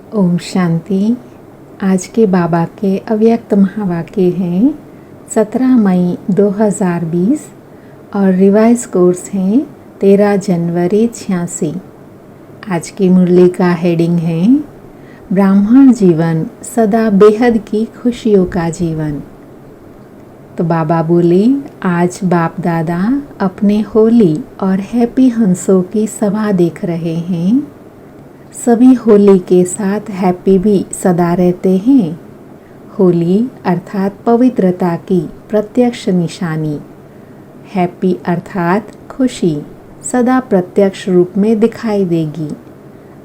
ओम शांति। आज के बाबा के अव्यक्त महावाक्य हैं 17 मई 2020 और रिवाइज कोर्स हैं 13 जनवरी 86। आज की मुरली का हेडिंग है ब्राह्मण जीवन सदा बेहद की खुशियों का जीवन। तो बाबा बोले, आज बाप दादा अपने होली और हैप्पी हंसों की सभा देख रहे हैं। सभी होली के साथ हैप्पी भी सदा रहते हैं। होली अर्थात पवित्रता की प्रत्यक्ष निशानी, हैप्पी अर्थात खुशी सदा प्रत्यक्ष रूप में दिखाई देगी।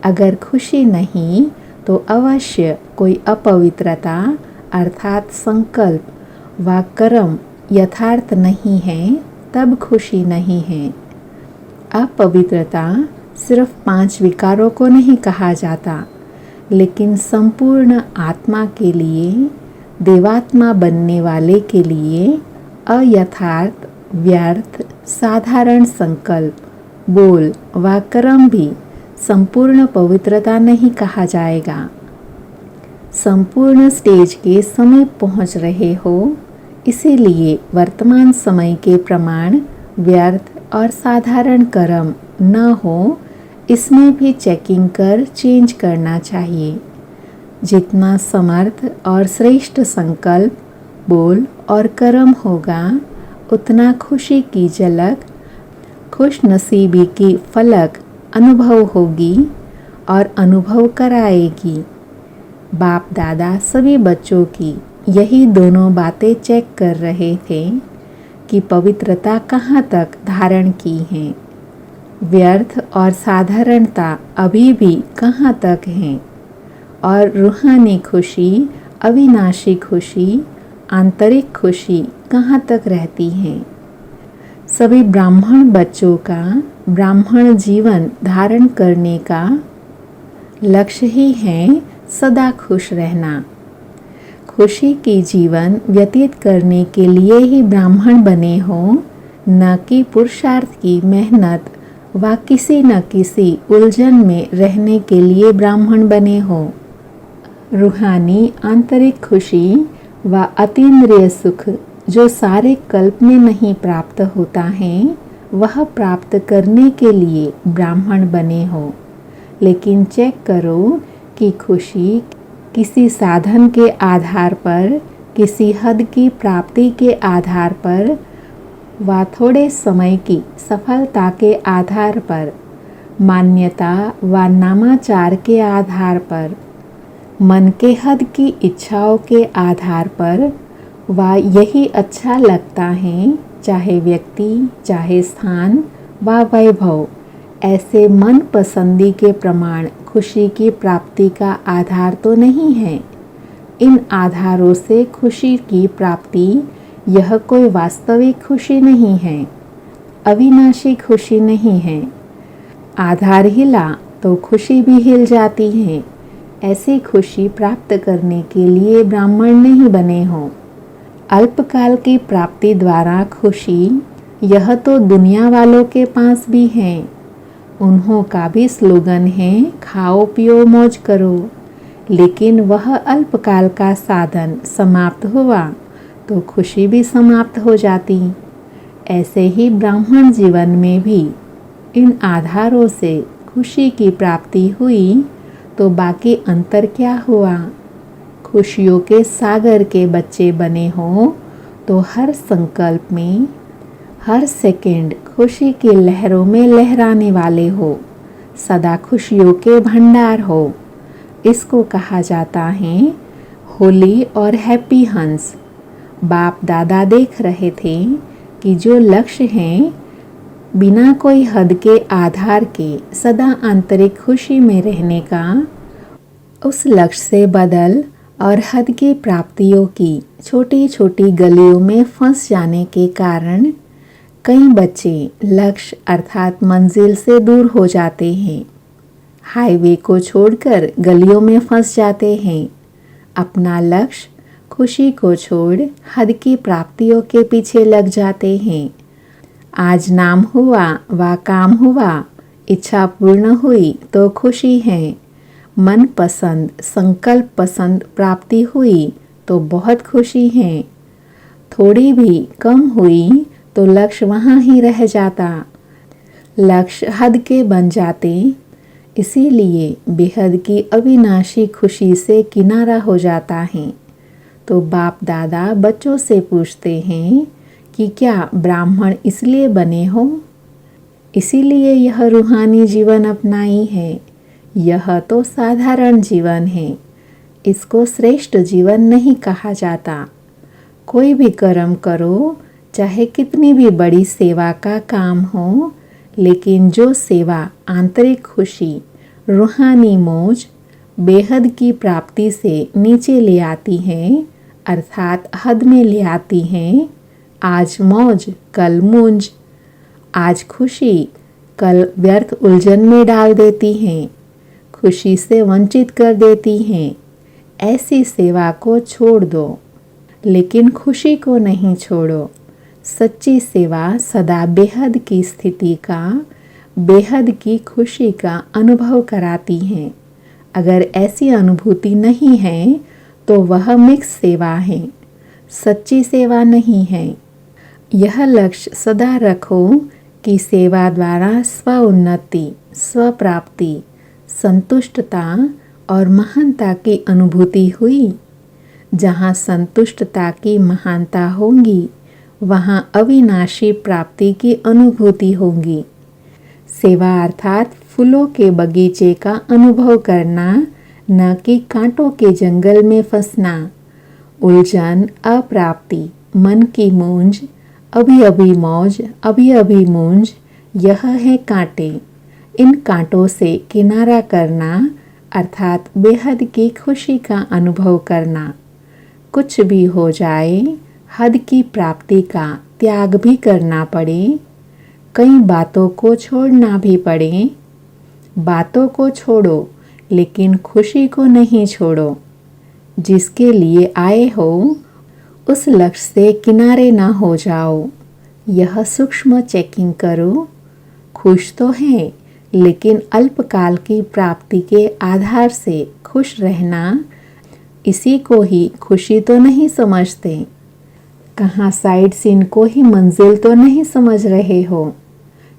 अगर खुशी नहीं तो अवश्य कोई अपवित्रता अर्थात संकल्प व कर्म यथार्थ नहीं है, तब खुशी नहीं है। अपवित्रता सिर्फ 5 विकारों को नहीं कहा जाता, लेकिन संपूर्ण आत्मा के लिए, देवात्मा बनने वाले के लिए अयथार्थ, व्यर्थ, साधारण संकल्प, बोल व कर्म भी संपूर्ण पवित्रता नहीं कहा जाएगा। संपूर्ण स्टेज के समीप पहुंच रहे हो, इसीलिए वर्तमान समय के प्रमाण व्यर्थ और साधारण कर्म न हो, इसमें भी चेकिंग कर चेंज करना चाहिए। जितना समर्थ और श्रेष्ठ संकल्प, बोल और कर्म होगा, उतना खुशी की झलक, खुश नसीबी की फलक अनुभव होगी और अनुभव कराएगी। बाप दादा सभी बच्चों की यही दोनों बातें चेक कर रहे थे कि पवित्रता कहाँ तक धारण की है, व्यर्थ और साधारणता अभी भी कहाँ तक है, और रूहानी खुशी, अविनाशी खुशी, आंतरिक खुशी कहाँ तक रहती है। सभी ब्राह्मण बच्चों का ब्राह्मण जीवन धारण करने का लक्ष्य ही है सदा खुश रहना। खुशी की जीवन व्यतीत करने के लिए ही ब्राह्मण बने हो, न कि पुरुषार्थ की मेहनत व किसी न किसी उलझन में रहने के लिए ब्राह्मण बने हो। रूहानी आंतरिक खुशी व अतीन्द्रिय सुख जो सारे कल्प में नहीं प्राप्त होता है, वह प्राप्त करने के लिए ब्राह्मण बने हो। लेकिन चेक करो कि खुशी किसी साधन के आधार पर, किसी हद की प्राप्ति के आधार पर व थोड़े समय की सफलता के आधार पर, मान्यता व नामाचार के आधार पर, मन के हद की इच्छाओं के आधार पर व यही अच्छा लगता है, चाहे व्यक्ति, चाहे स्थान व वैभव, ऐसे मन पसंदी के प्रमाण खुशी की प्राप्ति का आधार तो नहीं है। इन आधारों से खुशी की प्राप्ति यह कोई वास्तविक खुशी नहीं है, अविनाशी खुशी नहीं है। आधार हिला तो खुशी भी हिल जाती है। ऐसी खुशी प्राप्त करने के लिए ब्राह्मण नहीं बने हो। अल्पकाल की प्राप्ति द्वारा खुशी, यह तो दुनिया वालों के पास भी है। उन्हों का भी स्लोगन है, खाओ पियो मौज करो। लेकिन वह अल्पकाल का साधन समाप्त हुआ तो खुशी भी समाप्त हो जाती। ऐसे ही ब्राह्मण जीवन में भी इन आधारों से खुशी की प्राप्ति हुई तो बाकी अंतर क्या हुआ। खुशियों के सागर के बच्चे बने हो तो हर संकल्प में, हर सेकंड खुशी की लहरों में लहराने वाले हो, सदा खुशियों के भंडार हो। इसको कहा जाता है होली और हैप्पी हंस। बाप दादा देख रहे थे कि जो लक्ष्य हैं, बिना कोई हद के आधार के सदा आंतरिक खुशी में रहने का, उस लक्ष्य से बदल और हद की प्राप्तियों की छोटी छोटी गलियों में फंस जाने के कारण कई बच्चे लक्ष्य अर्थात मंजिल से दूर हो जाते हैं। हाईवे को छोड़कर गलियों में फंस जाते हैं। अपना लक्ष्य खुशी को छोड़ हद की प्राप्तियों के पीछे लग जाते हैं। आज नाम हुआ व काम हुआ, इच्छा पूर्ण हुई तो खुशी है। मन पसंद, संकल्प पसंद प्राप्ति हुई तो बहुत खुशी है। थोड़ी भी कम हुई तो लक्ष्य वहाँ ही रह जाता, लक्ष्य हद के बन जाते। इसीलिए बेहद की अविनाशी खुशी से किनारा हो जाता है। तो बाप दादा बच्चों से पूछते हैं कि क्या ब्राह्मण इसलिए बने हो? इसीलिए यह रूहानी जीवन अपनाई है। यह तो साधारण जीवन है, इसको श्रेष्ठ जीवन नहीं कहा जाता। कोई भी कर्म करो, चाहे कितनी भी बड़ी सेवा का काम हो, लेकिन जो सेवा आंतरिक खुशी, रूहानी मौज, बेहद की प्राप्ति से नीचे ले आती है, अर्थात हद में ले आती है। आज मौज कल मूंज, आज खुशी कल व्यर्थ उलझन में डाल देती हैं, खुशी से वंचित कर देती हैं। ऐसी सेवा को छोड़ दो, लेकिन खुशी को नहीं छोड़ो। सच्ची सेवा सदा बेहद की स्थिति का, बेहद की खुशी का अनुभव कराती है। अगर ऐसी अनुभूति नहीं है तो वह मिक्स सेवा है, सच्ची सेवा नहीं है। यह लक्ष्य सदा रखो कि सेवा द्वारा स्व उन्नति, स्व प्राप्ति, संतुष्टता और महानता की अनुभूति हुई। जहाँ संतुष्टता की महानता होंगी, वहाँ अविनाशी प्राप्ति की अनुभूति होगी। सेवा अर्थात फूलों के बगीचे का अनुभव करना, न कि कांटों के जंगल में फंसना। उलझन, अप्राप्ति, मन की मूंज, अभी अभी मौज, अभी अभी मूंज, यह है कांटे। इन कांटों से किनारा करना अर्थात बेहद की खुशी का अनुभव करना। कुछ भी हो जाए, हद की प्राप्ति का त्याग भी करना पड़े, कई बातों को छोड़ना भी पड़े। बातों को छोड़ो, लेकिन खुशी को नहीं छोड़ो। जिसके लिए आए हो उस लक्ष्य से किनारे ना हो जाओ। यह सूक्ष्म चेकिंग करो। खुश तो हैं, लेकिन अल्पकाल की प्राप्ति के आधार से खुश रहना, इसी को ही खुशी तो नहीं समझते। कहाँ साइड सीन को ही मंजिल तो नहीं समझ रहे हो,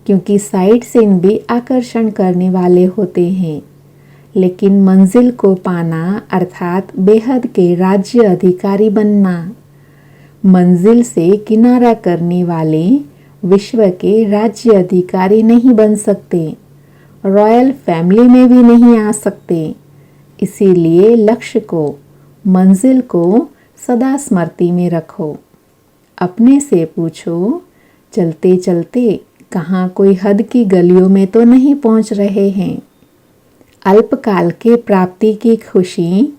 क्योंकि साइड सीन भी आकर्षण करने वाले होते हैं, लेकिन मंजिल को पाना अर्थात बेहद के राज्य अधिकारी बनना। मंजिल से किनारा करने वाले विश्व के राज्य अधिकारी नहीं बन सकते, रॉयल फैमिली में भी नहीं आ सकते। इसीलिए लक्ष्य को, मंजिल को सदा स्मृति में रखो। अपने से पूछो, चलते चलते कहाँ कोई हद की गलियों में तो नहीं पहुँच रहे हैं। अल्पकाल के प्राप्ति की खुशी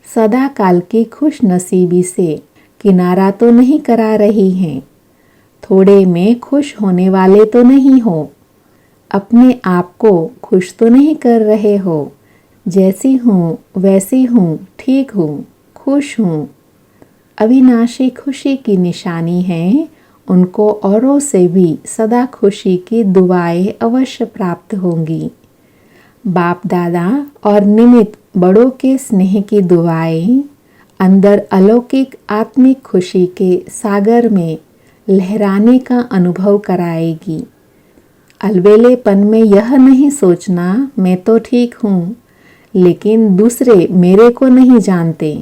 सदा काल की खुश नसीबी से किनारा तो नहीं करा रही हैं। थोड़े में खुश होने वाले तो नहीं हो। अपने आप को खुश तो नहीं कर रहे हो। जैसी हूँ वैसी हूँ, ठीक हूँ, खुश हूँ। अविनाशी खुशी की निशानी है, उनको औरों से भी सदा खुशी की दुआएं अवश्य प्राप्त होंगी। बाप दादा और निमित्त बड़ों के स्नेह की दुआएं अंदर अलौकिक आत्मिक खुशी के सागर में लहराने का अनुभव कराएगी। अलबेलेपन में यह नहीं सोचना मैं तो ठीक हूँ, लेकिन दूसरे मेरे को नहीं जानते।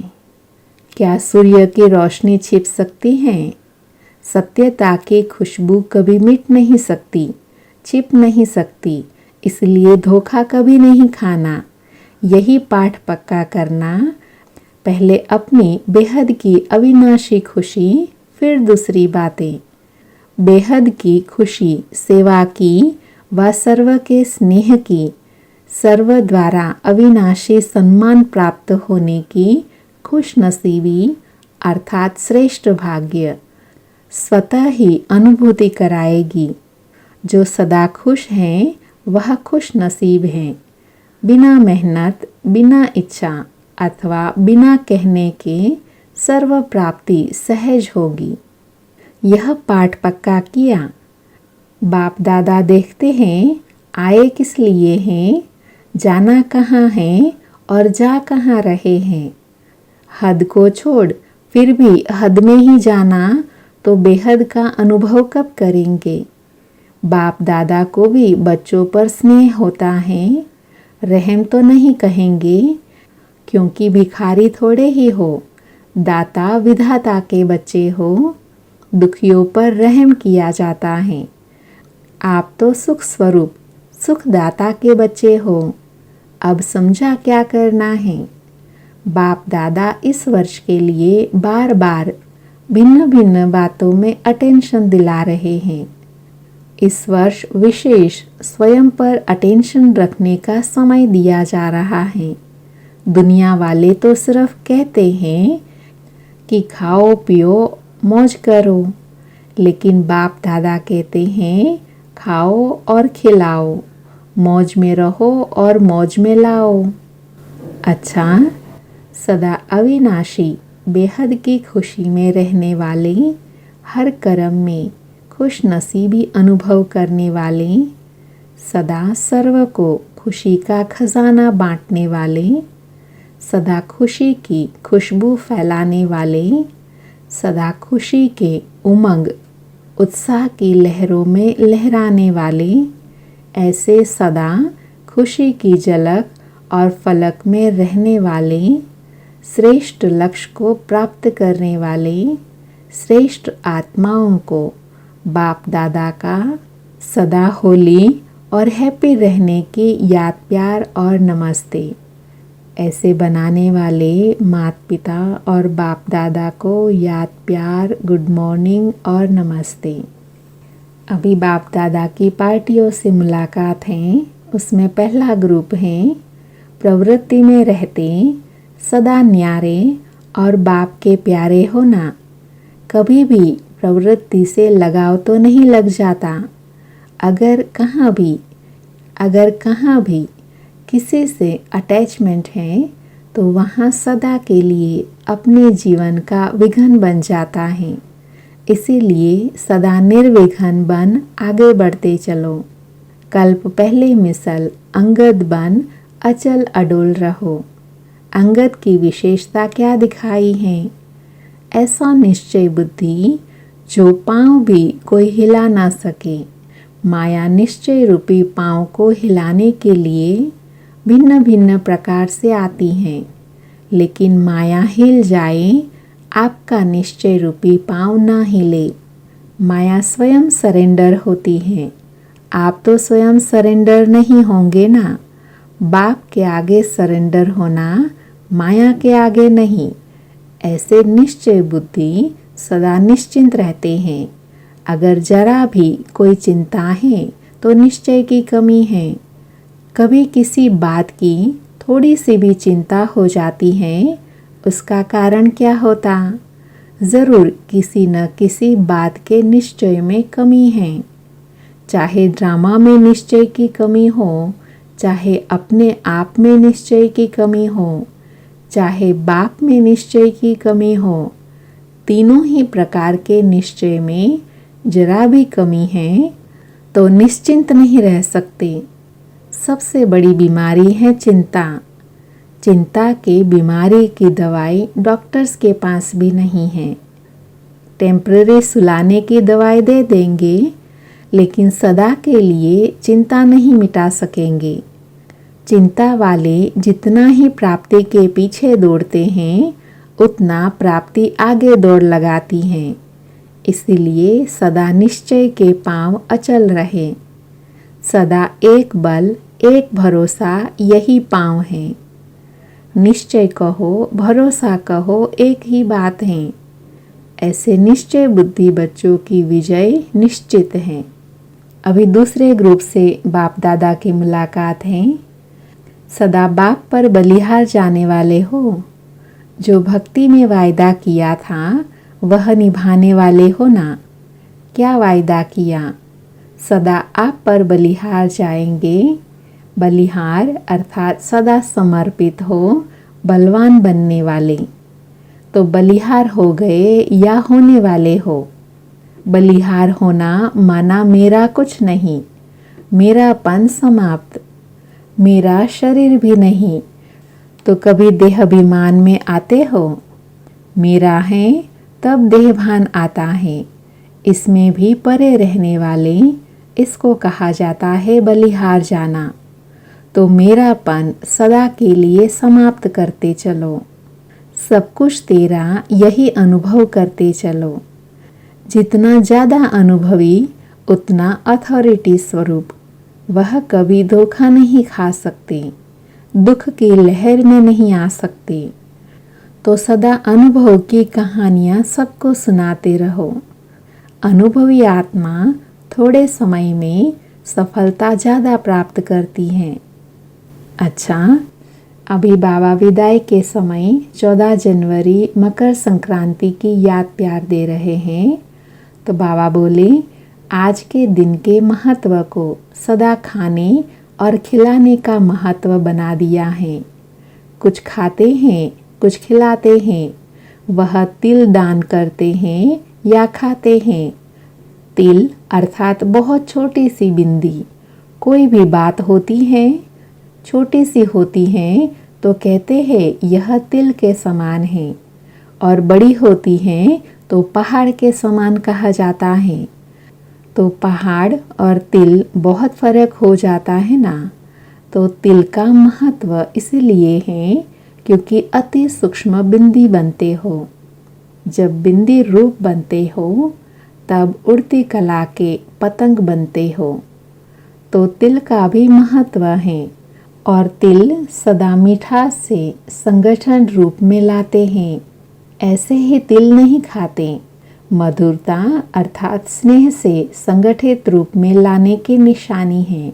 क्या सूर्य की रोशनी छिप सकती है? सत्यता की खुशबू कभी मिट नहीं सकती, छिप नहीं सकती। इसलिए धोखा कभी नहीं खाना। यही पाठ पक्का करना। पहले अपनी बेहद की अविनाशी खुशी, फिर दूसरी बातें। बेहद की खुशी सेवा की व सर्व के स्नेह की, सर्व द्वारा अविनाशी सम्मान प्राप्त होने की खुश नसीबी अर्थात श्रेष्ठ भाग्य स्वतः ही अनुभूति कराएगी। जो सदा खुश हैं वह खुश नसीब हैं। बिना मेहनत, बिना इच्छा अथवा बिना कहने के सर्व प्राप्ति सहज होगी। यह पाठ पक्का किया। बाप दादा देखते हैं आए किस लिए हैं, जाना कहाँ है और जा कहाँ रहे हैं। हद को छोड़ फिर भी हद में ही जाना तो बेहद का अनुभव कब करेंगे। बाप दादा को भी बच्चों पर स्नेह होता है, रहम तो नहीं कहेंगे क्योंकि भिखारी थोड़े ही हो, दाता विधाता के बच्चे हो, दुखियों पर रहम किया जाता है। आप तो सुख स्वरूप सुखदाता के बच्चे हो। अब समझा क्या करना है। बाप दादा इस वर्ष के लिए बार बार भिन्न भिन्न बातों में अटेंशन दिला रहे हैं। इस वर्ष विशेष स्वयं पर अटेंशन रखने का समय दिया जा रहा है। दुनिया वाले तो सिर्फ कहते हैं कि खाओ पियो मौज करो, लेकिन बाप दादा कहते हैं खाओ और खिलाओ, मौज में रहो और मौज में लाओ। अच्छा, सदा अविनाशी बेहद की खुशी में रहने वाले, हर कर्म में खुश नसीबी अनुभव करने वाले, सदा सर्व को खुशी का खजाना बांटने वाले, सदा खुशी की खुशबू फैलाने वाले, सदा खुशी के उमंग उत्साह की लहरों में लहराने वाले, ऐसे सदा खुशी की झलक और फलक में रहने वाले, श्रेष्ठ लक्ष्य को प्राप्त करने वाले, श्रेष्ठ आत्माओं को बाप दादा का सदा होली और हैप्पी रहने की याद प्यार और नमस्ते ऐसे बनाने वाले माता पिता और बाप दादा को याद प्यार गुड मॉर्निंग और नमस्ते। अभी बाप दादा की पार्टियों से मुलाकात है। उसमें पहला ग्रुप है प्रवृत्ति में रहते सदा न्यारे और बाप के प्यारे होना। कभी भी प्रवृत्ति से लगाव तो नहीं लग जाता। अगर कहाँ भी किसी से अटैचमेंट है तो वहाँ सदा के लिए अपने जीवन का विघन बन जाता है। इसीलिए सदा निर्विघ्न बन आगे बढ़ते चलो। कल्प पहले मिसल अंगद बन अचल अडोल रहो। अंगद की विशेषता क्या दिखाई है? ऐसा निश्चय बुद्धि जो पांव भी कोई हिला ना सके। माया निश्चय रूपी पांव को हिलाने के लिए भिन्न भिन्न प्रकार से आती हैं, लेकिन माया हिल जाए, आपका निश्चय रूपी पांव ना हिले। माया स्वयं सरेंडर होती है। आप तो स्वयं सरेंडर नहीं होंगे ना। बाप के आगे सरेंडर होना, माया के आगे नहीं। ऐसे निश्चय बुद्धि सदा निश्चिंत रहते हैं। अगर जरा भी कोई चिंता है तो निश्चय की कमी है। कभी किसी बात की थोड़ी सी भी चिंता हो जाती है, उसका कारण क्या होता? ज़रूर किसी न किसी बात के निश्चय में कमी है। चाहे ड्रामा में निश्चय की कमी हो, चाहे अपने आप में निश्चय की कमी हो, चाहे बाप में निश्चय की कमी हो, तीनों ही प्रकार के निश्चय में जरा भी कमी है तो निश्चिंत नहीं रह सकते। सबसे बड़ी बीमारी है चिंता। चिंता की बीमारी की दवाई डॉक्टर्स के पास भी नहीं है। टेम्पररी सुलाने की दवाई दे देंगे, लेकिन सदा के लिए चिंता नहीं मिटा सकेंगे। चिंता वाले जितना ही प्राप्ति के पीछे दौड़ते हैं, उतना प्राप्ति आगे दौड़ लगाती हैं। इसीलिए सदा निश्चय के पांव अचल रहे। सदा एक बल एक भरोसा यही पांव है। निश्चय कहो भरोसा कहो एक ही बात है। ऐसे निश्चय बुद्धि बच्चों की विजय निश्चित है। अभी दूसरे ग्रुप से बाप दादा की मुलाकात है। सदा बाप पर बलिहार जाने वाले हो। जो भक्ति में वायदा किया था वह निभाने वाले हो ना। क्या वायदा किया? सदा आप पर बलिहार जाएंगे। बलिहार अर्थात सदा समर्पित हो, बलवान बनने वाले। तो बलिहार हो गए या होने वाले हो। बलिहार होना माना मेरा कुछ नहीं, मेरापन समाप्त, मेरा शरीर भी नहीं, तो कभी देहाभिमान में आते हो? मेरा है तब देहभान आता है। इसमें भी परे रहने वाले, इसको कहा जाता है बलिहार जाना। तो मेरापन सदा के लिए समाप्त करते चलो। सब कुछ तेरा, यही अनुभव करते चलो। जितना ज़्यादा अनुभवी उतना अथॉरिटी स्वरूप। वह कभी धोखा नहीं खा सकते, दुख की लहर में नहीं आ सकते। तो सदा अनुभव की कहानियाँ सबको सुनाते रहो। अनुभवी आत्मा थोड़े समय में सफलता ज़्यादा प्राप्त करती है। अच्छा, अभी बाबा विदाई के समय 14 जनवरी मकर संक्रांति की याद प्यार दे रहे हैं। तो बाबा बोले, आज के दिन के महत्व को सदा खाने और खिलाने का महत्व बना दिया है। कुछ खाते हैं, कुछ खिलाते हैं। वह तिल दान करते हैं या खाते हैं। तिल अर्थात बहुत छोटी सी बिंदी। कोई भी बात होती है, छोटी सी होती है तो कहते हैं यह तिल के समान है, और बड़ी होती है तो पहाड़ के समान कहा जाता है। तो पहाड़ और तिल बहुत फर्क हो जाता है ना। तो तिल का महत्व इसलिए है क्योंकि अति सूक्ष्म बिंदी बनते हो। जब बिंदी रूप बनते हो तब उड़ती कला के पतंग बनते हो। तो तिल का भी महत्व है, और तिल सदा मिठास से संगठन रूप में लाते हैं। ऐसे ही तिल नहीं खाते। मधुरता अर्थात स्नेह से संगठित रूप में लाने की निशानी है।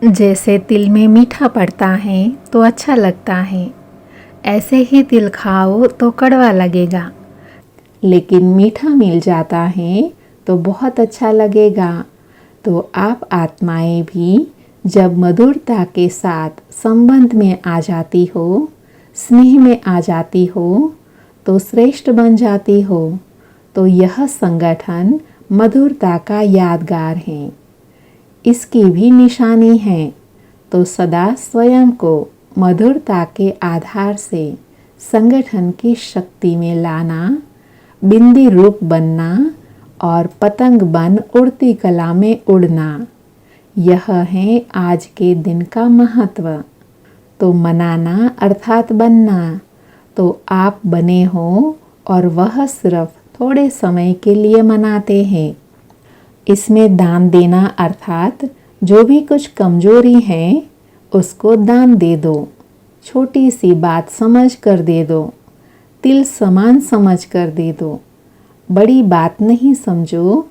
जैसे तिल में मीठा पड़ता है तो अच्छा लगता है, ऐसे ही तिल खाओ तो कड़वा लगेगा। लेकिन मीठा मिल जाता है तो बहुत अच्छा लगेगा। तो आप आत्माएं भी जब मधुरता के साथ संबंध में आ जाती हो, स्नेह में आ जाती हो, तो श्रेष्ठ बन जाती हो। तो यह संगठन मधुरता का यादगार है, इसकी भी निशानी है। तो सदा स्वयं को मधुरता के आधार से संगठन की शक्ति में लाना, बिंदी रूप बनना और पतंग बन उड़ती कला में उड़ना, यह है आज के दिन का महत्व। तो मनाना अर्थात बनना। तो आप बने हो और वह सिर्फ थोड़े समय के लिए मनाते हैं। इसमें दान देना अर्थात जो भी कुछ कमजोरी है उसको दान दे दो। छोटी सी बात समझ कर दे दो। तिल समान समझ कर दे दो। बड़ी बात नहीं समझो।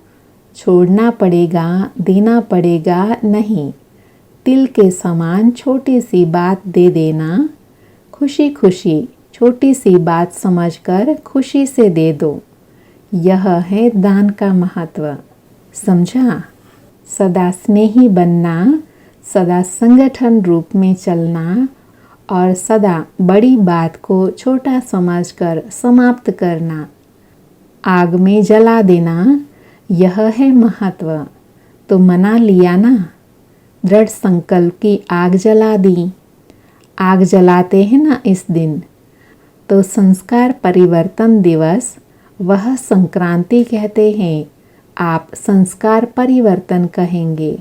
छोड़ना पड़ेगा, देना पड़ेगा नहीं। तिल के समान छोटी सी बात दे देना। खुशी खुशी छोटी सी बात समझकर खुशी से दे दो। यह है दान का महत्व। समझा? सदा स्नेही बनना, सदा संगठन रूप में चलना और सदा बड़ी बात को छोटा समझकर समाप्त करना, आग में जला देना, यह है महत्व। तो मना लिया ना, दृढ़ संकल्प की आग जला दी। आग जलाते हैं ना इस दिन। तो संस्कार परिवर्तन दिवस, वह संक्रांति कहते हैं, आप संस्कार परिवर्तन कहेंगे।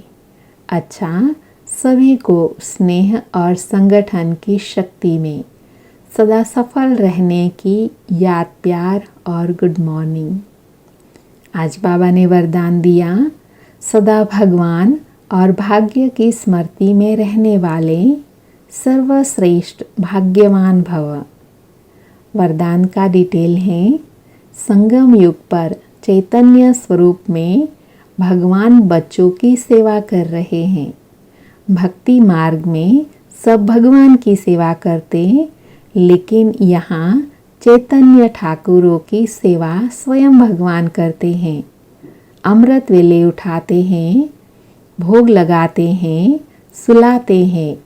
अच्छा, सभी को स्नेह और संगठन की शक्ति में सदा सफल रहने की याद प्यार और गुड मॉर्निंग। आज बाबा ने वरदान दिया, सदा भगवान और भाग्य की स्मृति में रहने वाले सर्वश्रेष्ठ भाग्यवान भव। वरदान का डिटेल है, संगम युग पर चैतन्य स्वरूप में भगवान बच्चों की सेवा कर रहे हैं। भक्ति मार्ग में सब भगवान की सेवा करते, लेकिन यहाँ चैतन्य ठाकुरों की सेवा स्वयं भगवान करते हैं। अमृत वेले उठाते हैं, भोग लगाते हैं, सुलाते हैं।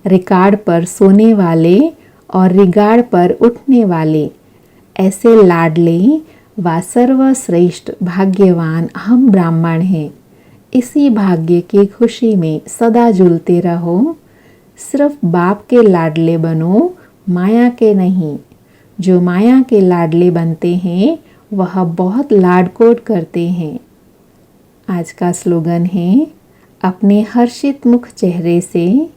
रिकार्ड पर सोने वाले और रिगाड़ पर उठने वाले, ऐसे लाडले व सर्वश्रेष्ठ भाग्यवान हम ब्राह्मण हैं। इसी भाग्य की खुशी में सदा झूलते रहो, सिर्फ बाप के लाडले बनो, माया के नहीं। जो माया के लाडले बनते हैं वह बहुत लाडकोट करते हैं। आज का स्लोगन है, अपने हर्षित मुख चेहरे से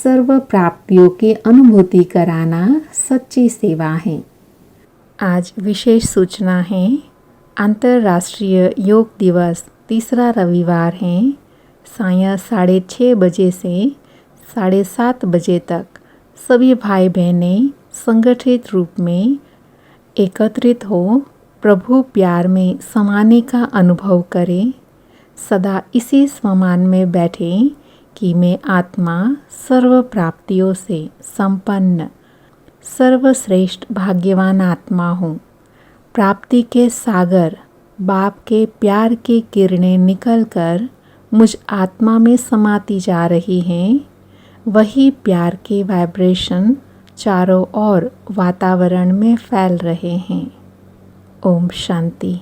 सर्व प्राप्तियों की अनुभूति कराना सच्ची सेवा है। आज विशेष सूचना है, अंतर्राष्ट्रीय योग दिवस 3रा रविवार है। सायं 6:30 बजे से 7:30 बजे तक सभी भाई बहनें संगठित रूप में एकत्रित हो प्रभु प्यार में समाने का अनुभव करें। सदा इसी स्वमान में बैठें कि मैं आत्मा सर्व प्राप्तियों से संपन्न सर्वश्रेष्ठ भाग्यवान आत्मा हूँ। प्राप्ति के सागर बाप के प्यार की किरणें निकलकर मुझ आत्मा में समाती जा रही हैं। वही प्यार के वाइब्रेशन चारों ओर वातावरण में फैल रहे हैं। ओम शांति।